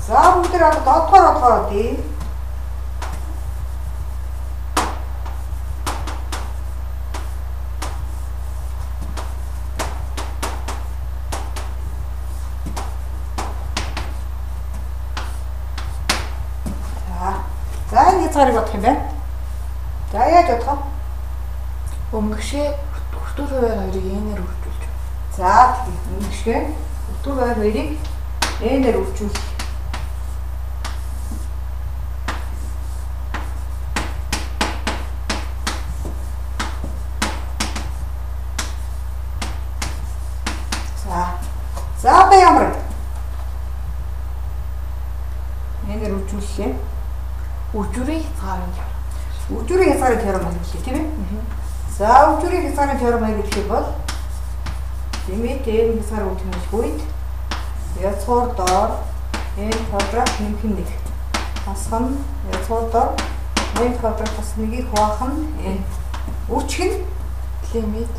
За бүгд одгоор тий. За энэ хязгаарыг бодох юм байна. За яаж бодох вэ? Өнгөшөө хүртүүл хуваар хоёрыг энээр үржүүлж. За өнгөшөө хүртүүл хуваар хоёрыг энээр үржүүлэх. За одоо ямар? Энээр үржүүлэх юм. Үржүүрийн хязгаарын теорем. Үржүүрийн хязгаарын теорем хэллээ тийм ээ? За үржүүрийн хязгаарын теорем хэлэх бол лимит n хязгаар үүсгэх үед язгуур доор n квадрат нэмэх нь 1. Хасах нь язгуур доор n квадрат бас 1-ийг хуваах нь n. Үржих нь лимит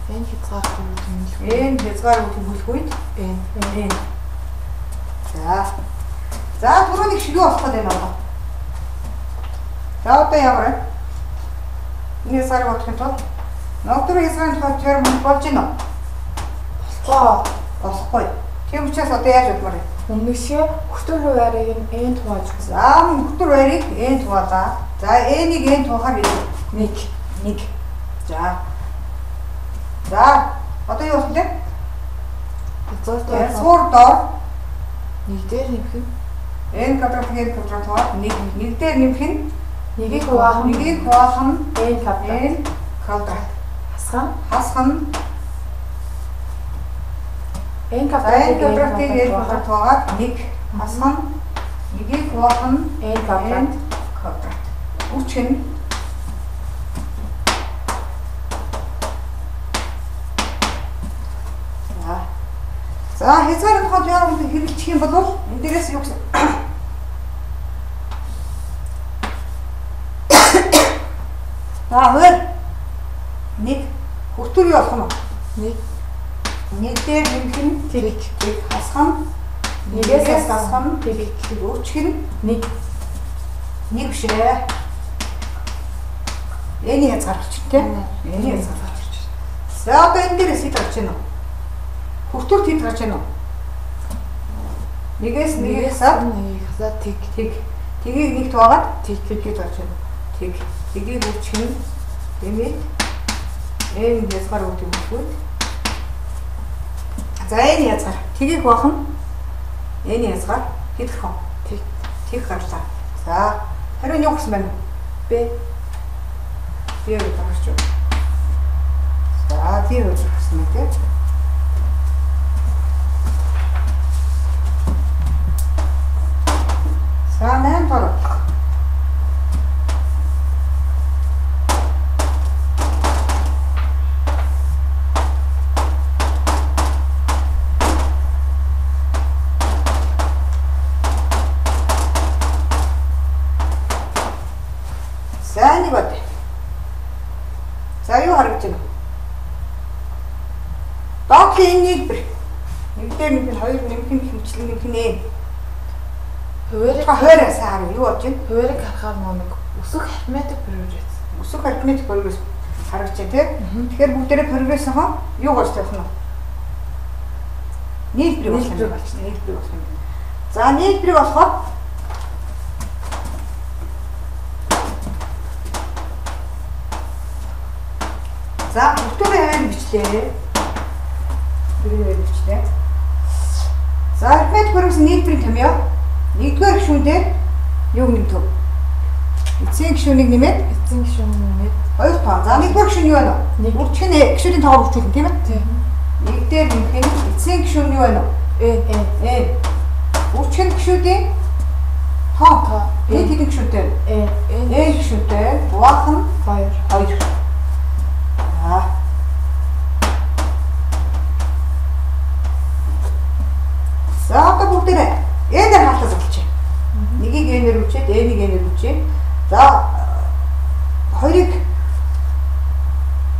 n хязгаар үүсгэх үед n. За түрүүний шигээ болох гэдэг байна. За одоо ямар вэ? Энэ сар бодохын тулд ногдрын хязгаарын теорем болж байна уу? Болохгүй. Тийм учраас одоо яаж бодмаар вэ? Өнгөшөө хүртүүл хуваарыг n хувааж гэсэн. За хүртүүл хуваарыг n хуваалаа. За n-ийг n хуваахаар 1. За одоо юу болох вэ? Язгуур доор 1 дээр нэмэх нь n квадрат хуваах 1 дээр нэмэх нь 1-ийг хуваах нь n квадрат. Хасах нь n квадратыг n квадрат хувагаад 1 хасах нь 1-ийг хуваах нь n квадрат. Үржих нь за хязгаарын тухайд яагаад хэрэгжих юм бол энэ дээрээс юу гэсэн за хоёр 1 хүртүүл юу болох нь 1 дээр нэмэх нь тэрэг хасах нь 1-ээс хасах нь тэрэг үржих нь 1 биш ээ эний хязгаар болчих тийм эний хязгаар болчих. За одоо энэ дээрээс хэд гарч байна вэ? Хүртүүл хэд гарч байна вэ? 1-ээс 1-ийг хасаад тэгийг 1-т угаад хэд гарч байна? Тэгийг үржих нь лимит n хязгаар үүсгэх. За энэ хязгаар тэгийг хуваах нь n хязгаар хэд гарах вэ? Тэг гарлаа. За хариу юу гэсэн байна? B гэж гарч байна. За B гэж гэсэн үг тийм. За 8 дараа. За нэг бод. За юу харагдаж байна? Доотлын нийлбэр. Нэг дээр нэг нь хоёр нэмэх нь хэмжлэг нэмэх нь хуваарь сайн юу болж байна? Хуваарийг харахаар нэг өсөх арифметик прогресс. Өсөх арифметик прогресс харагдаж байна тийм. Тэгэхээр бүгдээрээ прогрессийнхоо юу болж тавих нь? Нийлбэр болох юм. За нийлбэр болоход за бүтүүрийн хаваар бичлээ. За арифметик прогресс нийлбэрийн томьёо 1-р гишүүн дээр юу нэмтв? Эцсийн гишүүнийг нэмээд 2 тоо. За 1-р гишүүн юу байна вэ? Үржих нь гишүүний тоогоор үржүүлнэ тийм ээ? Тийм. 1 дээр нэмэх нь эцсийн гишүүн юу байна вэ? Үржих нь гишүүдийн тоо. Энэ хэдэн гишүүнтэй? N гишүүнтэй. Хуваах нь 2. За одоо бүгдээрээ n-ээр хаалтаас олчих. Нэгийг n-ээр үржээд, n-ийг n-ээр үржээ. За хоёрыг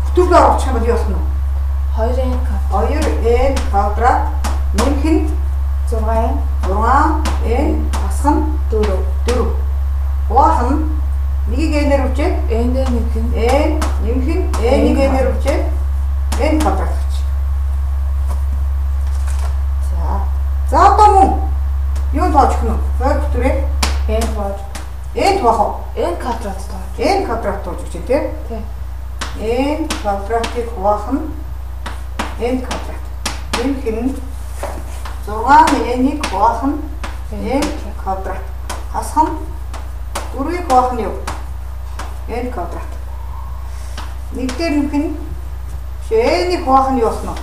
бүтүүлгээр оруулах юм бол юу болох нь? 2n квадрат нэмэх нь 6n N хасах нь 4. Хуваах нь нэгийг n-ээр үчээд N дээр нэг нь n нэмэх нь n-ийг n-ээр үчээд n квадрат гэж. За одоо мөн юу тоож гэнэ? Хоёр бүтээрээ N бод. n тоох уу? N квадрат тоо. n квадрат тоож гэж тийм. Тий. n квадратыг хуваах нь n квадрат. Нэмэх нь 6 n-ийг хуваах нь n квадрат. Хасах нь 4-ийг хуваах нь юу? n квадрат. Нэг дээр нэмэх нь n-ийг хуваах нь юу болно?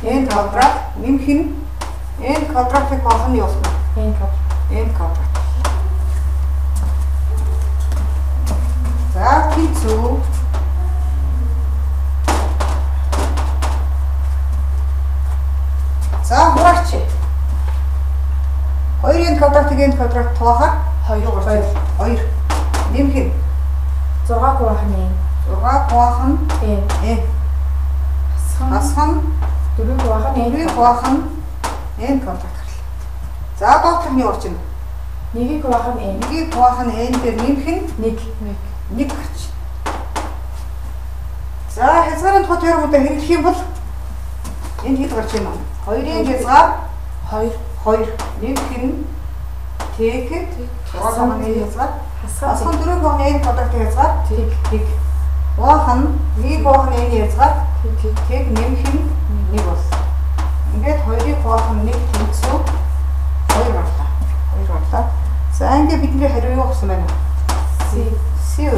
n квадрат. Нэмэх нь n квадратыг хуваах нь юу болно? N квадрат. n квадрат. За тийцүү. За хураач. 2 n квадратыг n квадрат хуваахаар 2 нэмэх нь 6 хуваах нь N. 6 хуваах нь N. n. Хасах нь 4 хуваах нь N. 4 хуваах нь n квадрат гарлаа. За доотор нь юу орж ийн? Нэгийг хуваах нь N. Нэгийг хуваах нь n дээр нэмэх нь 1. 1 гарч. За хязгаарын тухай теоремудаа хэрэглэх юм бол энэ хэд гарч ийн вэ? 2-ын хязгаар 2 нэмэх нь тэг 6 нь хязгаар хасах нь 4 хуваах нь n квадратын хязгаар тэг. Хуваах нь 1 хуваах нь n хязгаар тэг нэмэх нь 1 болсон. Ингээд 2-ыг хуваах нь 1 тэнцүү 2 гарлаа. За ингээд бидний хариу юу болсон байна вэ? C.